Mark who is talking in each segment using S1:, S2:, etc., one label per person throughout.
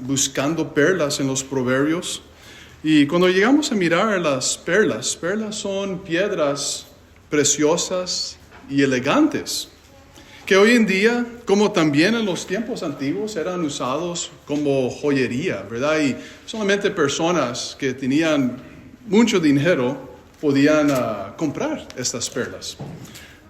S1: buscando perlas en los proverbios. Y cuando llegamos a mirar las perlas son piedras preciosas y elegantes, que hoy en día, como también en los tiempos antiguos, eran usados como joyería, ¿verdad? Y solamente personas que tenían mucho dinero podían comprar estas perlas.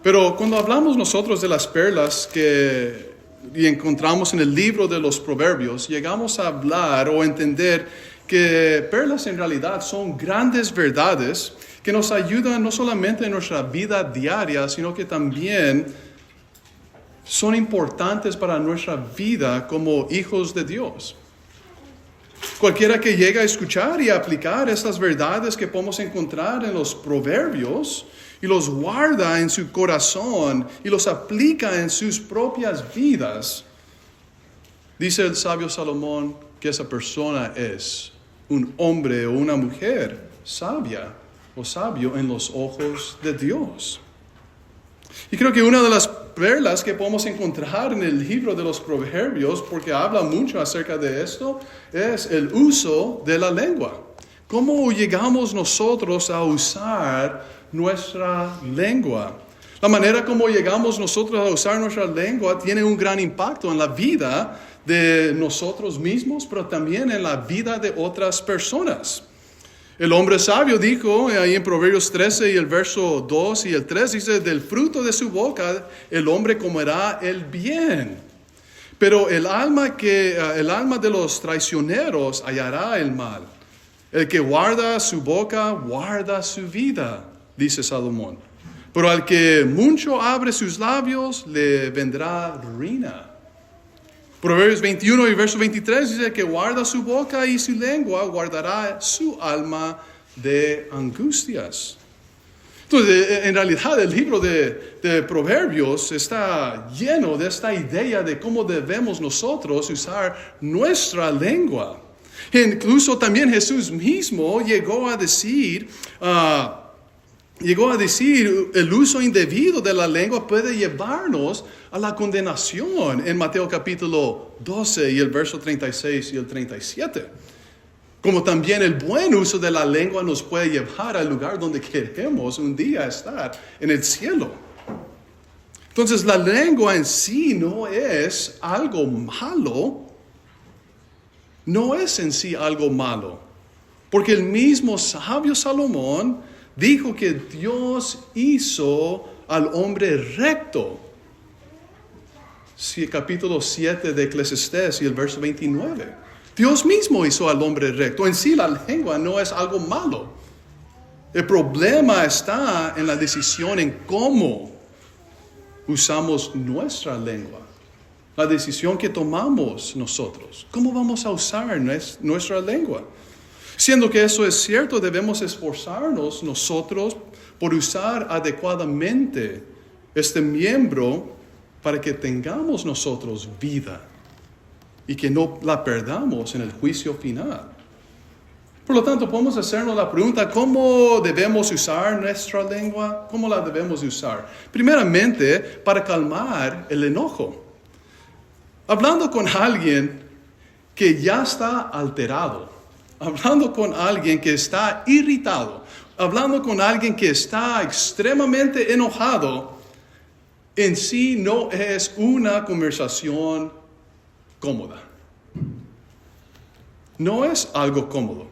S1: Pero cuando hablamos nosotros de las perlas y encontramos en el libro de los Proverbios, llegamos a hablar o entender que perlas en realidad son grandes verdades que nos ayudan no solamente en nuestra vida diaria, sino que también son importantes para nuestra vida como hijos de Dios. Cualquiera que llegue a escuchar y a aplicar estas verdades que podemos encontrar en los proverbios y los guarda en su corazón y los aplica en sus propias vidas, dice el sabio Salomón que esa persona es un hombre o una mujer sabia o sabio en los ojos de Dios. Y creo que una de las perlas que podemos encontrar en el libro de los Proverbios, porque habla mucho acerca de esto, es el uso de la lengua. ¿Cómo llegamos nosotros a usar nuestra lengua? La manera como llegamos nosotros a usar nuestra lengua tiene un gran impacto en la vida de nosotros mismos, pero también en la vida de otras personas. El hombre sabio dijo ahí en Proverbios 13 y el verso 2 y el 3, dice, del fruto de su boca el hombre comerá el bien, pero el alma de los traicioneros hallará el mal. El que guarda su boca, guarda su vida, dice Salomón. Pero al que mucho abre sus labios, le vendrá ruina. Proverbios 21 y verso 23 dice que guarda su boca y su lengua, guardará su alma de angustias. Entonces, en realidad el libro de Proverbios está lleno de esta idea de cómo debemos nosotros usar nuestra lengua. Incluso también Jesús mismo llegó a decir, el uso indebido de la lengua puede llevarnos a la condenación en Mateo capítulo 12 y el verso 36 y el 37. Como también el buen uso de la lengua nos puede llevar al lugar donde queremos un día estar, en el cielo. Entonces la lengua en sí no es algo malo. No es en sí algo malo. Porque el mismo sabio Salomón dijo que Dios hizo al hombre recto. Sí, capítulo 7 de Eclesiastés y el verso 29. Dios mismo hizo al hombre recto. En sí la lengua no es algo malo. El problema está en la decisión en cómo usamos nuestra lengua. La decisión que tomamos nosotros. ¿Cómo vamos a usar nuestra lengua? Siendo que eso es cierto, debemos esforzarnos nosotros por usar adecuadamente este miembro para que tengamos nosotros vida y que no la perdamos en el juicio final. Por lo tanto, podemos hacernos la pregunta, ¿cómo debemos usar nuestra lengua? ¿Cómo la debemos usar? Primeramente, para calmar el enojo. Hablando con alguien que ya está alterado, hablando con alguien que está irritado, hablando con alguien que está extremadamente enojado, en sí no es una conversación cómoda. No es algo cómodo.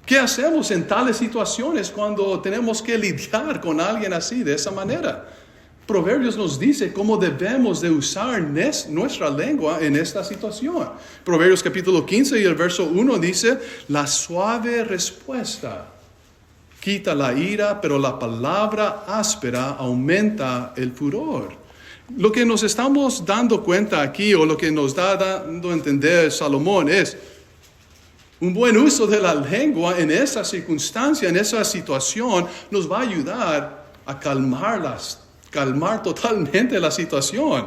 S1: ¿Qué hacemos en tales situaciones cuando tenemos que lidiar con alguien así, de esa manera? Proverbios nos dice cómo debemos de usar nuestra lengua en esta situación. Proverbios capítulo 15 y el verso 1 dice, la suave respuesta quita la ira, pero la palabra áspera aumenta el furor. Lo que nos estamos dando cuenta aquí, o lo que nos da dando a entender Salomón, es un buen uso de la lengua en esa circunstancia, en esa situación, nos va a ayudar a calmar totalmente la situación.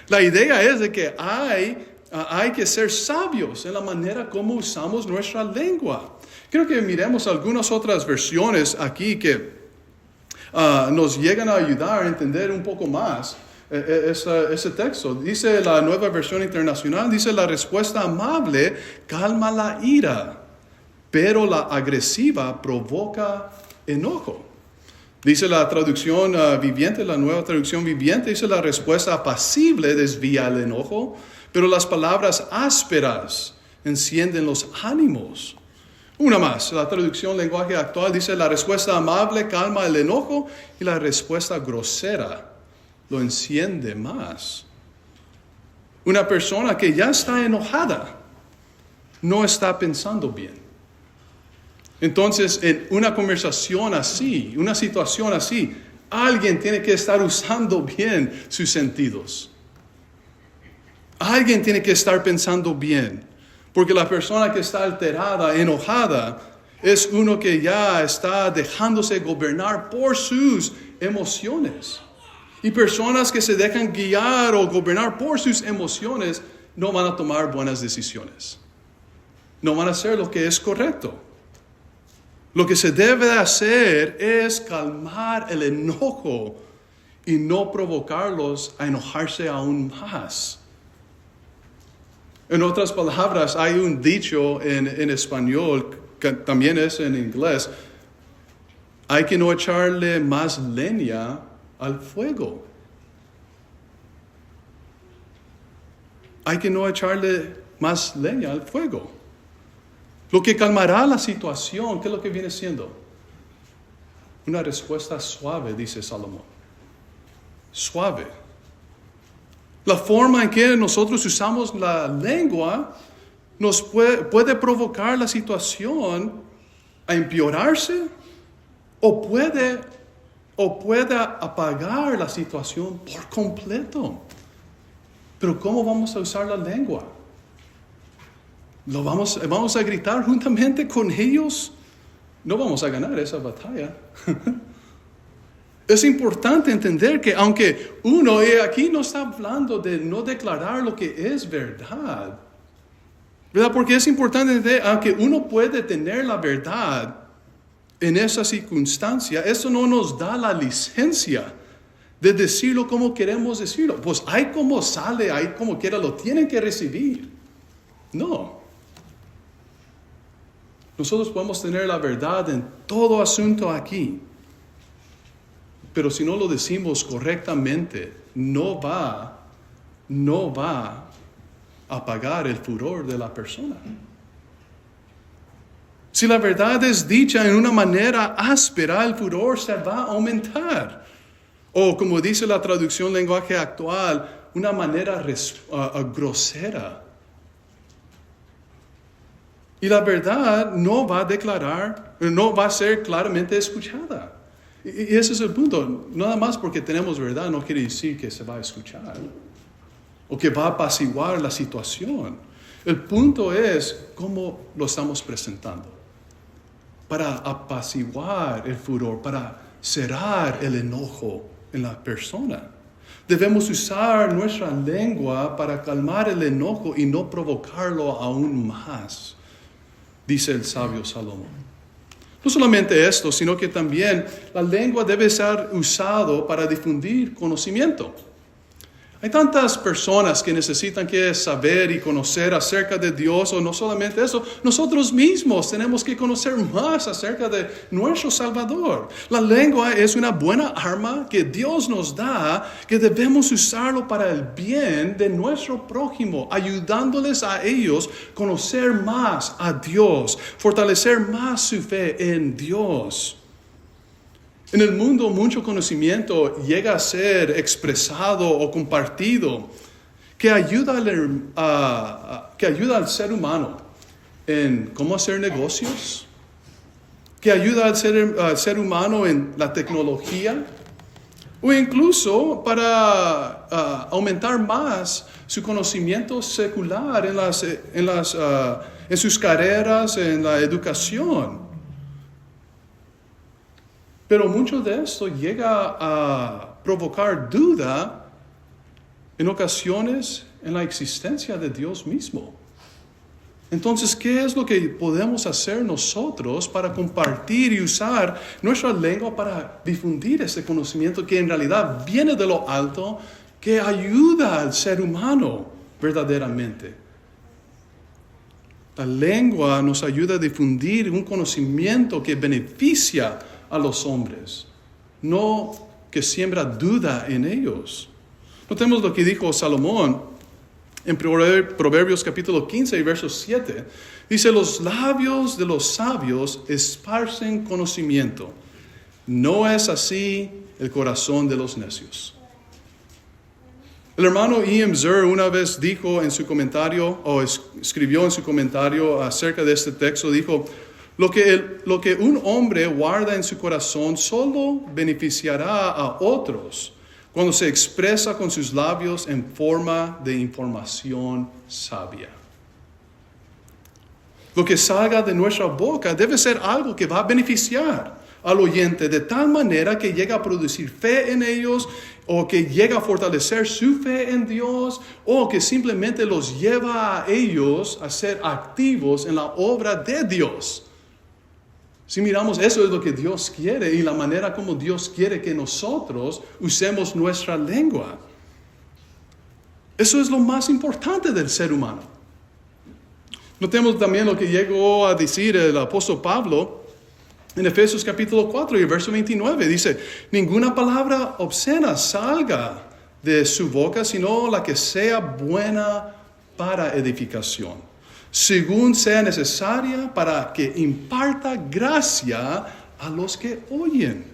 S1: La idea es de que hay que ser sabios en la manera como usamos nuestra lengua. Creo que miremos algunas otras versiones aquí que nos llegan a ayudar a entender un poco más ese texto. Dice la Nueva Versión Internacional, dice la respuesta amable calma la ira, pero la agresiva provoca enojo. Dice la traducción viviente, la Nueva Traducción Viviente, dice la respuesta apacible desvía el enojo, pero las palabras ásperas encienden los ánimos. Una más, la traducción lenguaje actual dice la respuesta amable calma el enojo y la respuesta grosera lo enciende más. Una persona que ya está enojada no está pensando bien. Entonces, en una conversación así, una situación así, alguien tiene que estar usando bien sus sentidos. Alguien tiene que estar pensando bien. Porque la persona que está alterada, enojada, es uno que ya está dejándose gobernar por sus emociones. Y personas que se dejan guiar o gobernar por sus emociones no van a tomar buenas decisiones. No van a hacer lo que es correcto. Lo que se debe de hacer es calmar el enojo y no provocarlos a enojarse aún más. En otras palabras, hay un dicho en español, que también es en inglés, hay que no echarle más leña al fuego. Hay que no echarle más leña al fuego. Lo que calmará la situación, ¿qué es lo que viene siendo? Una respuesta suave, dice Salomón. Suave. La forma en que nosotros usamos la lengua nos puede provocar la situación a empeorarse o puede apagar la situación por completo. Pero ¿cómo vamos a usar la lengua? ¿Vamos a gritar juntamente con ellos? No vamos a ganar esa batalla. Es importante entender que aunque uno aquí no está hablando de no declarar lo que es verdad, ¿verdad? Porque es importante entender, aunque uno puede tener la verdad en esa circunstancia, eso no nos da la licencia de decirlo como queremos decirlo. Pues hay como sale, hay como quiera, lo tienen que recibir. No. Nosotros podemos tener la verdad en todo asunto aquí. Pero si no lo decimos correctamente, no va a apagar el furor de la persona. Si la verdad es dicha en una manera áspera, el furor se va a aumentar. O como dice la traducción lenguaje actual, una manera grosera. Y la verdad no va a ser claramente escuchada. Y ese es el punto. Nada más porque tenemos verdad no quiere decir que se va a escuchar o que va a apaciguar la situación. El punto es cómo lo estamos presentando. Para apaciguar el furor, para cerrar el enojo en la persona. Debemos usar nuestra lengua para calmar el enojo y no provocarlo aún más, dice el sabio Salomón. No solamente esto, sino que también la lengua debe ser usada para difundir conocimiento. Hay tantas personas que necesitan que saber y conocer acerca de Dios, o no solamente eso, nosotros mismos tenemos que conocer más acerca de nuestro Salvador. La lengua es una buena arma que Dios nos da, que debemos usarlo para el bien de nuestro prójimo, ayudándoles a ellos a conocer más a Dios, fortalecer más su fe en Dios. En el mundo mucho conocimiento llega a ser expresado o compartido que ayuda al ser humano en cómo hacer negocios, que ayuda al ser humano en la tecnología o incluso para aumentar más su conocimiento secular en sus carreras, en la educación. Pero mucho de esto llega a provocar duda en ocasiones en la existencia de Dios mismo. Entonces, ¿qué es lo que podemos hacer nosotros para compartir y usar nuestra lengua para difundir este conocimiento que en realidad viene de lo alto que ayuda al ser humano verdaderamente. La lengua nos ayuda a difundir un conocimiento que beneficia a los hombres, no que siembra duda en ellos. Notemos lo que dijo Salomón en Proverbios capítulo 15 y verso 7. Dice, los labios de los sabios esparcen conocimiento. No es así el corazón de los necios. El hermano E.M. Zer una vez dijo en su comentario, o escribió en su comentario acerca de este texto, dijo, lo que un hombre guarda en su corazón solo beneficiará a otros cuando se expresa con sus labios en forma de información sabia. Lo que salga de nuestra boca debe ser algo que va a beneficiar al oyente de tal manera que llega a producir fe en ellos, o que llega a fortalecer su fe en Dios, o que simplemente los lleva a ellos a ser activos en la obra de Dios. Si miramos, eso es lo que Dios quiere y la manera como Dios quiere que nosotros usemos nuestra lengua. Eso es lo más importante del ser humano. Notemos también lo que llegó a decir el apóstol Pablo en Efesios capítulo 4 y verso 29. Dice, ninguna palabra obscena salga de su boca, sino la que sea buena para edificación, según sea necesaria para que imparta gracia a los que oyen.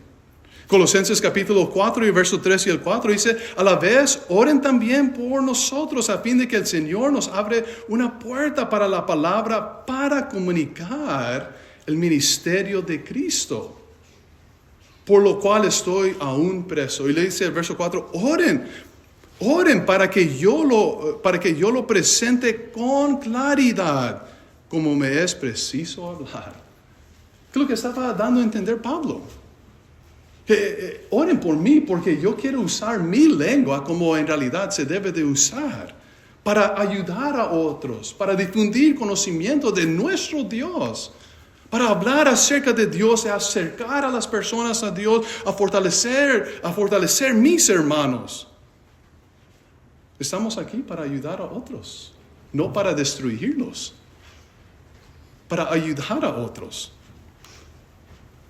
S1: Colosenses capítulo 4 y verso 3 y el 4 dice, a la vez oren también por nosotros a fin de que el Señor nos abre una puerta para la palabra para comunicar el ministerio de Cristo, por lo cual estoy aún preso. Y le dice el verso 4, oren para que yo lo presente con claridad, como me es preciso hablar. ¿Qué es lo que estaba dando a entender Pablo? Que oren por mí porque yo quiero usar mi lengua como en realidad se debe de usar, para ayudar a otros, para difundir conocimiento de nuestro Dios, para hablar acerca de Dios, a acercar a las personas a Dios, a fortalecer mis hermanos. Estamos aquí para ayudar a otros, no para destruirlos, para ayudar a otros.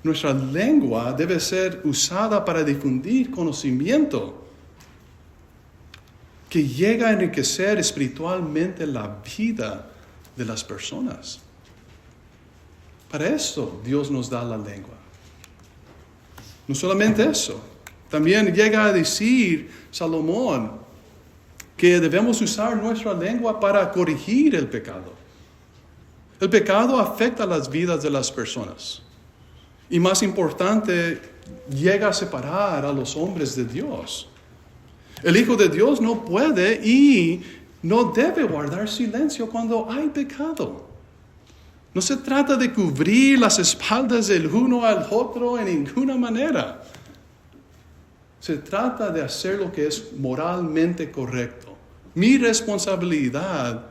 S1: Nuestra lengua debe ser usada para difundir conocimiento que llega a enriquecer espiritualmente la vida de las personas. Para eso Dios nos da la lengua. No solamente eso, también llega a decir Salomón que debemos usar nuestra lengua para corregir el pecado. El pecado afecta las vidas de las personas. Y más importante, llega a separar a los hombres de Dios. El Hijo de Dios no puede y no debe guardar silencio cuando hay pecado. No se trata de cubrir las espaldas del uno al otro en ninguna manera. Se trata de hacer lo que es moralmente correcto. Mi responsabilidad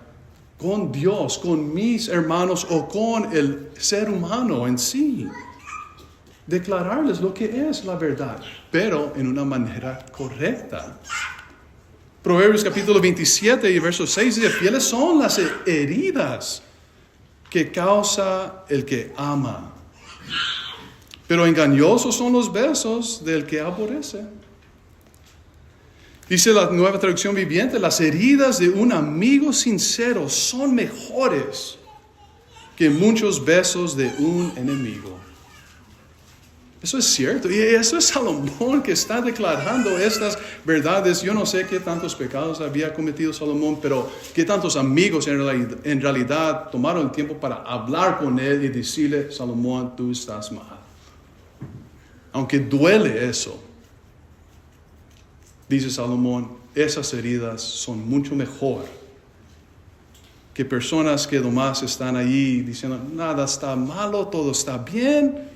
S1: con Dios, con mis hermanos o con el ser humano en sí. Declararles lo que es la verdad, pero en una manera correcta. Proverbios capítulo 27 y verso 6 dice, fieles son las heridas que causa el que ama, pero engañosos son los besos del que aborrece. Dice la Nueva Traducción Viviente, las heridas de un amigo sincero son mejores que muchos besos de un enemigo. Eso es cierto, y eso es Salomón que está declarando estas verdades. Yo no sé qué tantos pecados había cometido Salomón, pero qué tantos amigos en realidad tomaron el tiempo para hablar con él y decirle, Salomón, tú estás mal. Aunque duele eso, dice Salomón, esas heridas son mucho mejor que personas que nomás están ahí diciendo, nada está malo, todo está bien,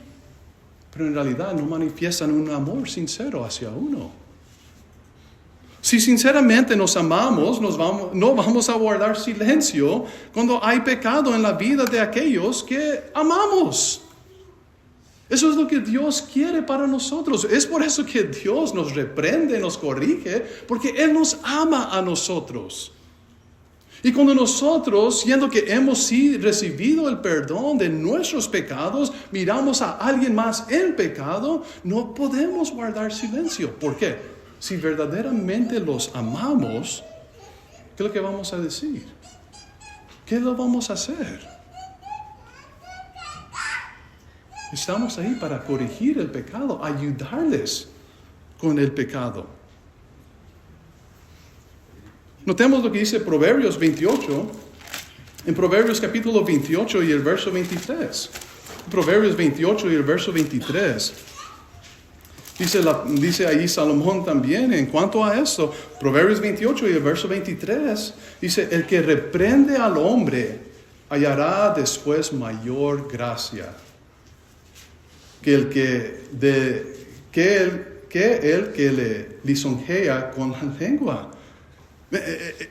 S1: pero en realidad no manifiestan un amor sincero hacia uno. Si sinceramente nos amamos, no vamos a guardar silencio cuando hay pecado en la vida de aquellos que amamos. Eso es lo que Dios quiere para nosotros. Es por eso que Dios nos reprende, nos corrige, porque Él nos ama a nosotros. Y cuando nosotros, siendo que hemos recibido el perdón de nuestros pecados, miramos a alguien más en pecado, no podemos guardar silencio. ¿Por qué? Si verdaderamente los amamos, ¿qué es lo que vamos a decir? ¿Qué lo vamos a hacer? Estamos ahí para corregir el pecado, ayudarles con el pecado. Notemos lo que dice Proverbios 28, en Proverbios capítulo 28 y el verso 23. Proverbios 28 y el verso 23. Dice ahí Salomón también en cuanto a esto. Proverbios 28 y el verso 23. Dice, el que reprende al hombre hallará después mayor gracia que el que le lisonjea con la lengua.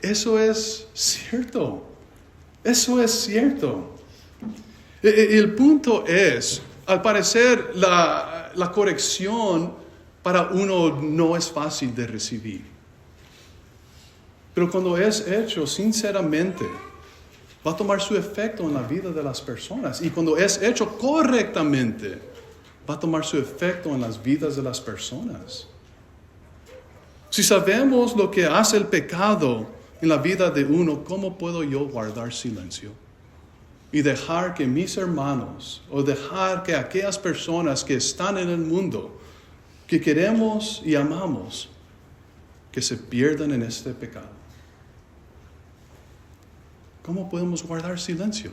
S1: Eso es cierto. Eso es cierto. El punto es, al parecer, la corrección para uno no es fácil de recibir. Pero cuando es hecho sinceramente, va a tomar su efecto en la vida de las personas. Y cuando es hecho correctamente, va a tomar su efecto en las vidas de las personas. Si sabemos lo que hace el pecado en la vida de uno, ¿cómo puedo yo guardar silencio? Y dejar que mis hermanos, o dejar que aquellas personas que están en el mundo, que queremos y amamos, que se pierdan en este pecado. ¿Cómo podemos guardar silencio?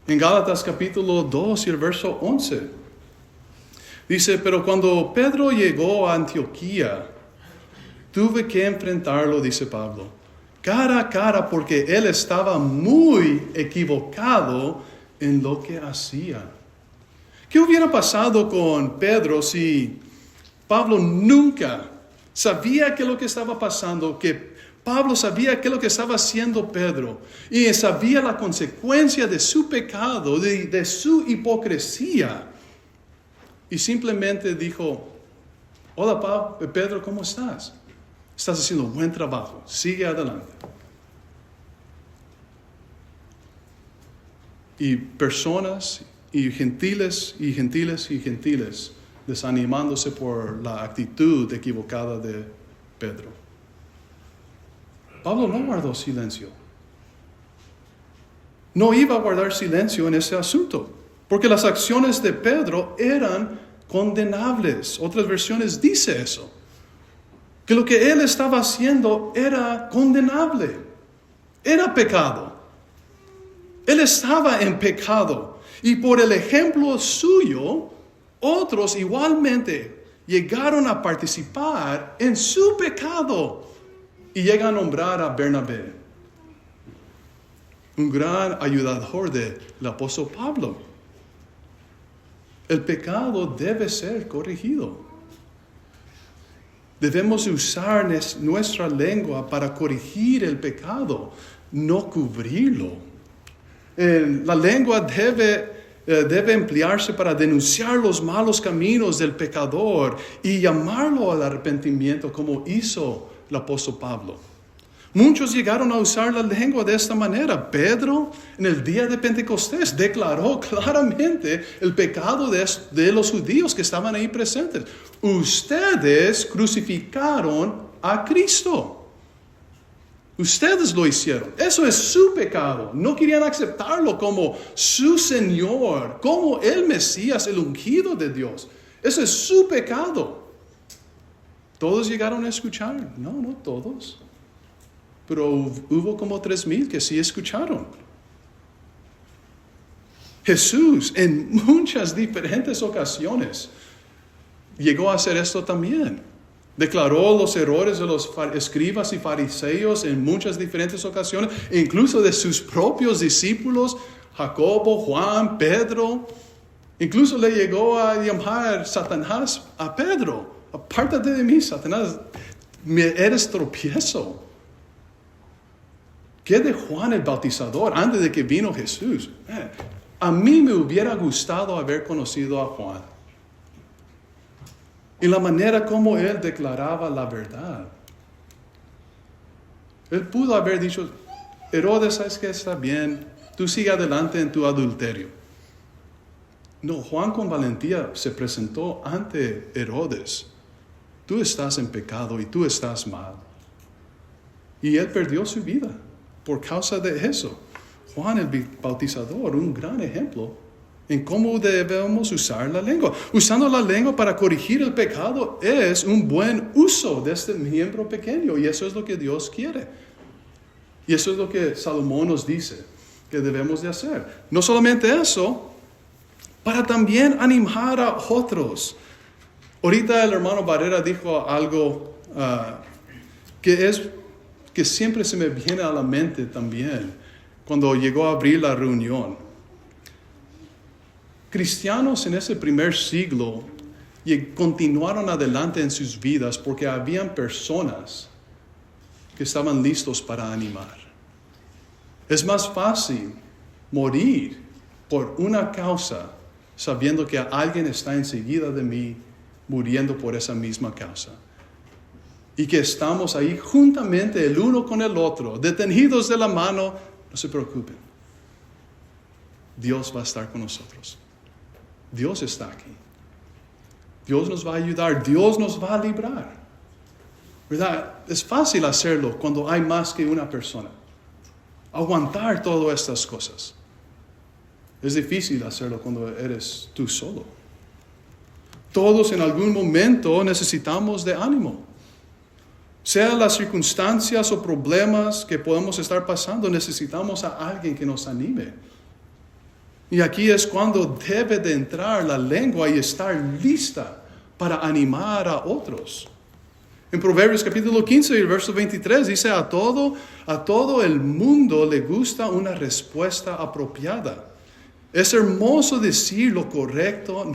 S1: En Gálatas capítulo 2 y el verso 11. Dice, pero cuando Pedro llegó a Antioquía, tuve que enfrentarlo, dice Pablo, cara a cara, porque él estaba muy equivocado en lo que hacía. ¿Qué hubiera pasado con Pedro si Pablo nunca sabía qué es lo que estaba pasando, que Pablo sabía qué es lo que estaba haciendo Pedro y sabía la consecuencia de su pecado, de su hipocresía? Y simplemente dijo, hola Pedro, ¿cómo estás? Estás haciendo buen trabajo, sigue adelante. Y personas y gentiles desanimándose por la actitud equivocada de Pedro. Pablo no guardó silencio. No iba a guardar silencio en ese asunto, porque las acciones de Pedro eran condenables. Otras versiones dice eso, que lo que él estaba haciendo era condenable, era pecado. Él estaba en pecado y por el ejemplo suyo, otros igualmente llegaron a participar en su pecado y llega a nombrar a Bernabé, un gran ayudador del apóstol Pablo. El pecado debe ser corregido. Debemos usar nuestra lengua para corregir el pecado, no cubrirlo. La lengua debe emplearse para denunciar los malos caminos del pecador y llamarlo al arrepentimiento, como hizo el apóstol Pablo. Muchos llegaron a usar la lengua de esta manera. Pedro, en el día de Pentecostés, declaró claramente el pecado de los judíos que estaban ahí presentes. Ustedes crucificaron a Cristo. Ustedes lo hicieron. Eso es su pecado. No querían aceptarlo como su Señor, como el Mesías, el ungido de Dios. Eso es su pecado. ¿Todos llegaron a escuchar? No todos. Pero hubo como 3,000 que sí escucharon. Jesús en muchas diferentes ocasiones llegó a hacer esto también. Declaró los errores de los escribas y fariseos en muchas diferentes ocasiones, incluso de sus propios discípulos, Jacobo, Juan, Pedro. Incluso le llegó a llamar Satanás a Pedro. Apártate de mí, Satanás, eres tropiezo. ¿Qué de Juan el Bautizador antes de que vino Jesús? A mí me hubiera gustado haber conocido a Juan. Y la manera como él declaraba la verdad. Él pudo haber dicho, Herodes, ¿sabes qué? Está bien, tú sigue adelante en tu adulterio. No, Juan con valentía se presentó ante Herodes. Tú estás en pecado y tú estás mal. Y él perdió su vida por causa de eso. Juan el Bautizador, un gran ejemplo en cómo debemos usar la lengua. Usando la lengua para corregir el pecado es un buen uso de este miembro pequeño, y eso es lo que Dios quiere. Y eso es lo que Salomón nos dice que debemos de hacer. No solamente eso, para también animar a otros. Ahorita el hermano Barrera dijo algo que siempre se me viene a la mente también cuando llegó a abrir la reunión. Cristianos en ese primer siglo continuaron adelante en sus vidas porque habían personas que estaban listos para animar. Es más fácil morir por una causa sabiendo que alguien está enseguida de mí muriendo por esa misma causa. Y que estamos ahí juntamente el uno con el otro, detenidos de la mano. No se preocupen. Dios va a estar con nosotros. Dios está aquí. Dios nos va a ayudar. Dios nos va a librar. ¿Verdad? Es fácil hacerlo cuando hay más que una persona. Aguantar todas estas cosas. Es difícil hacerlo cuando eres tú solo. Todos en algún momento necesitamos de ánimo. Sea las circunstancias o problemas que podemos estar pasando, necesitamos a alguien que nos anime. Y aquí es cuando debe de entrar la lengua y estar lista para animar a otros. En Proverbios capítulo 15, el verso 23 dice, a todo el mundo le gusta una respuesta apropiada. Es hermoso decir lo correcto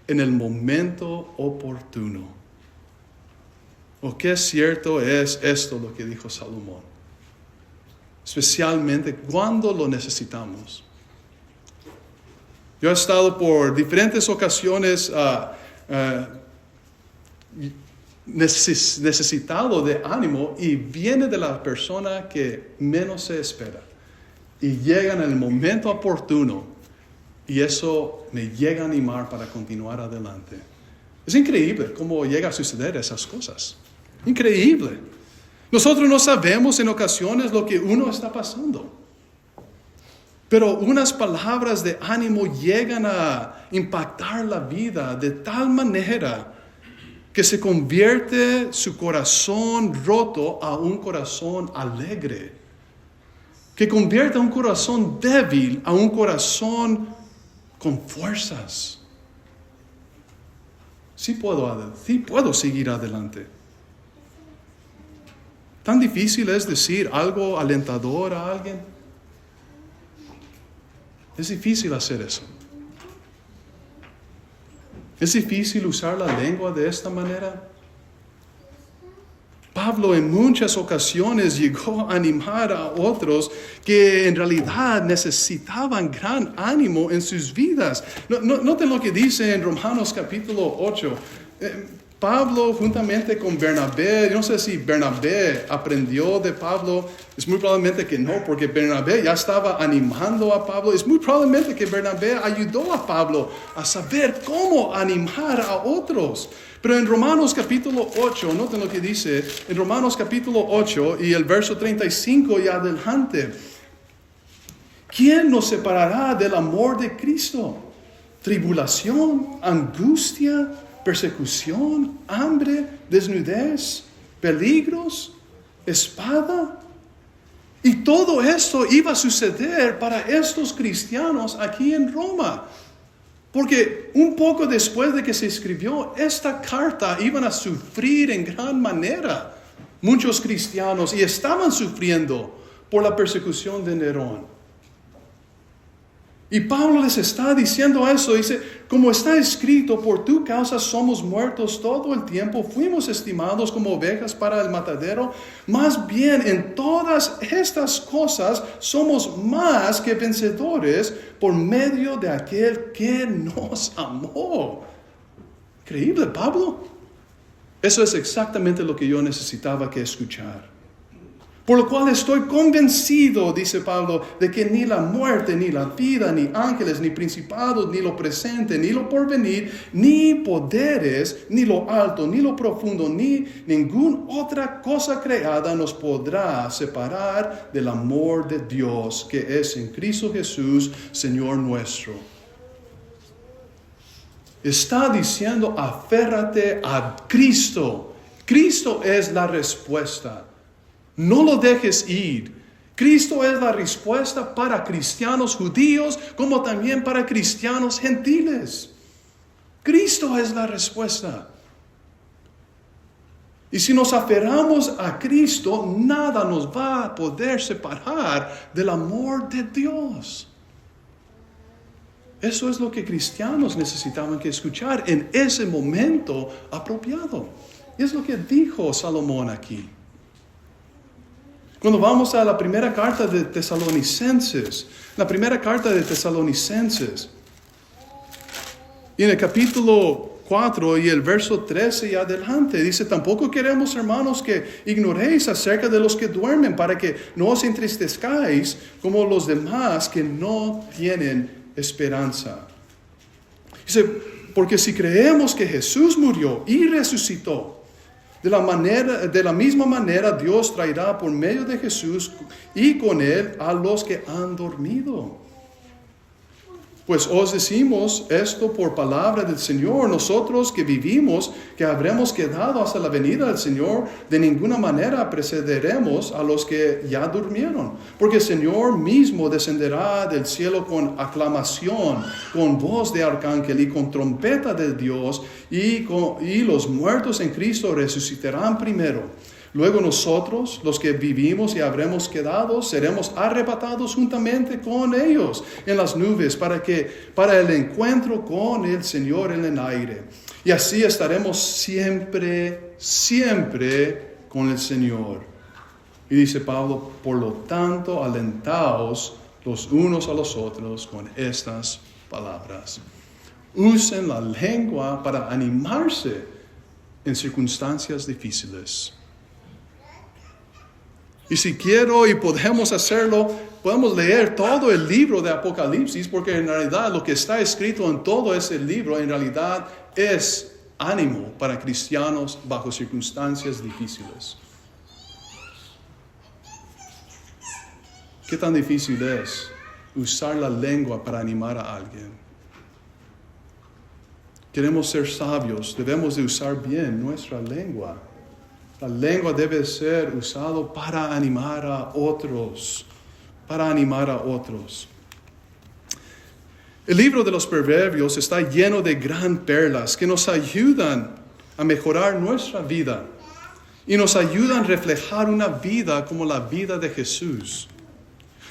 S1: en el momento oportuno. ¿O qué cierto es esto lo que dijo Salomón? Especialmente cuando lo necesitamos. Yo he estado por diferentes ocasiones necesitado de ánimo y viene de la persona que menos se espera. Y llega en el momento oportuno y eso me llega a animar para continuar adelante. Es increíble cómo llega a suceder esas cosas. Increíble. Nosotros no sabemos en ocasiones lo que uno está pasando. Pero unas palabras de ánimo llegan a impactar la vida de tal manera que se convierte su corazón roto a un corazón alegre. Que convierte un corazón débil a un corazón con fuerzas. Sí puedo seguir adelante. ¿Tan difícil es decir algo alentador a alguien? Es difícil hacer eso. ¿Es difícil usar la lengua de esta manera? Pablo en muchas ocasiones llegó a animar a otros que en realidad necesitaban gran ánimo en sus vidas. Noten lo que dice en Romanos capítulo 8. Pablo juntamente con Bernabé, yo no sé si Bernabé aprendió de Pablo, es muy probablemente que no, porque Bernabé ya estaba animando a Pablo, es muy probablemente que Bernabé ayudó a Pablo a saber cómo animar a otros. Pero en Romanos capítulo 8, noten lo que dice, en Romanos capítulo 8 y el verso 35 y adelante, ¿quién nos separará del amor de Cristo? ¿Tribulación, angustia, persecución, hambre, desnudez, peligros, espada? Y todo esto iba a suceder para estos cristianos aquí en Roma. Porque un poco después de que se escribió esta carta, iban a sufrir en gran manera muchos cristianos y estaban sufriendo por la persecución de Nerón. Y Pablo les está diciendo eso, dice, como está escrito, por tu causa somos muertos todo el tiempo, fuimos estimados como ovejas para el matadero, más bien en todas estas cosas somos más que vencedores por medio de aquel que nos amó. Increíble, Pablo. Eso es exactamente lo que yo necesitaba que escuchar. Por lo cual estoy convencido, dice Pablo, de que ni la muerte, ni la vida, ni ángeles, ni principados, ni lo presente, ni lo porvenir, ni poderes, ni lo alto, ni lo profundo, ni ninguna otra cosa creada nos podrá separar del amor de Dios que es en Cristo Jesús, Señor nuestro. Está diciendo, aférrate a Cristo. Cristo es la respuesta. No lo dejes ir. Cristo es la respuesta para cristianos judíos como también para cristianos gentiles. Cristo es la respuesta. Y si nos aferramos a Cristo, nada nos va a poder separar del amor de Dios. Eso es lo que cristianos necesitaban que escuchar en ese momento apropiado. Y es lo que dijo Salomón aquí. Cuando vamos a la primera carta de Tesalonicenses, y en el capítulo 4 y el verso 13 y adelante, dice, tampoco queremos, hermanos, que ignoréis acerca de los que duermen, para que no os entristezcáis como los demás que no tienen esperanza. Dice, porque si creemos que Jesús murió y resucitó, de la misma manera Dios traerá por medio de Jesús y con él a los que han dormido. Pues os decimos esto por palabra del Señor, nosotros que vivimos, que habremos quedado hasta la venida del Señor, de ninguna manera precederemos a los que ya durmieron. Porque el Señor mismo descenderá del cielo con aclamación, con voz de arcángel y con trompeta de Dios, y los muertos en Cristo resucitarán primero. Luego nosotros, los que vivimos y habremos quedado, seremos arrebatados juntamente con ellos en las nubes para el encuentro con el Señor en el aire. Y así estaremos siempre con el Señor. Y dice Pablo, por lo tanto, alentaos los unos a los otros con estas palabras. Usen la lengua para animarse en circunstancias difíciles. Y si quiero y podemos hacerlo, podemos leer todo el libro de Apocalipsis, porque en realidad lo que está escrito en todo ese libro, en realidad es ánimo para cristianos bajo circunstancias difíciles. ¿Qué tan difícil es usar la lengua para animar a alguien? Queremos ser sabios, debemos de usar bien nuestra lengua. La lengua debe ser usada para animar a otros. El libro de los Proverbios está lleno de gran perlas que nos ayudan a mejorar nuestra vida y nos ayudan a reflejar una vida como la vida de Jesús.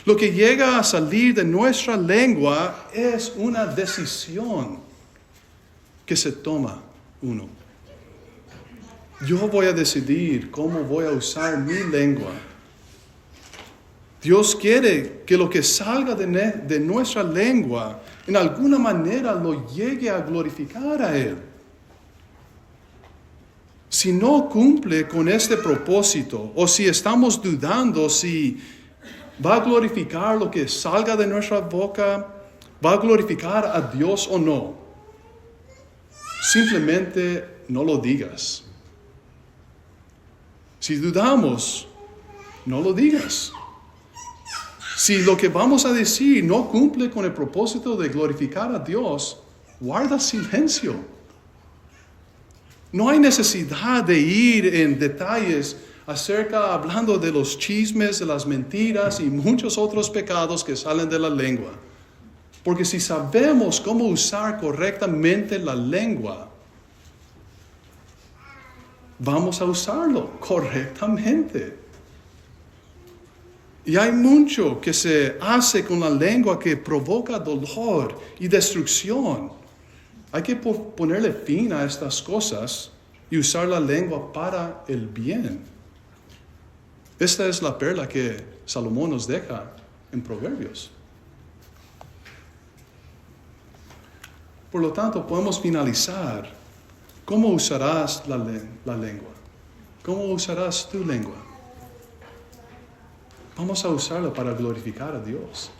S1: Lo que llega a salir de nuestra lengua es una decisión que se toma uno. Yo voy a decidir cómo voy a usar mi lengua. Dios quiere que lo que salga de nuestra lengua, en alguna manera lo llegue a glorificar a Él. Si no cumple con este propósito, o si estamos dudando si va a glorificar lo que salga de nuestra boca, va a glorificar a Dios o no, simplemente no lo digas. Si dudamos, no lo digas. Si lo que vamos a decir no cumple con el propósito de glorificar a Dios, guarda silencio. No hay necesidad de ir en detalles hablando de los chismes, de las mentiras y muchos otros pecados que salen de la lengua. Porque si sabemos cómo usar correctamente la lengua, vamos a usarlo correctamente. Y hay mucho que se hace con la lengua que provoca dolor y destrucción. Hay que ponerle fin a estas cosas y usar la lengua para el bien. Esta es la perla que Salomón nos deja en Proverbios. Por lo tanto, podemos finalizar. ¿Cómo usarás la lengua? ¿Cómo usarás tu lengua? Vamos a usarla para glorificar a Dios.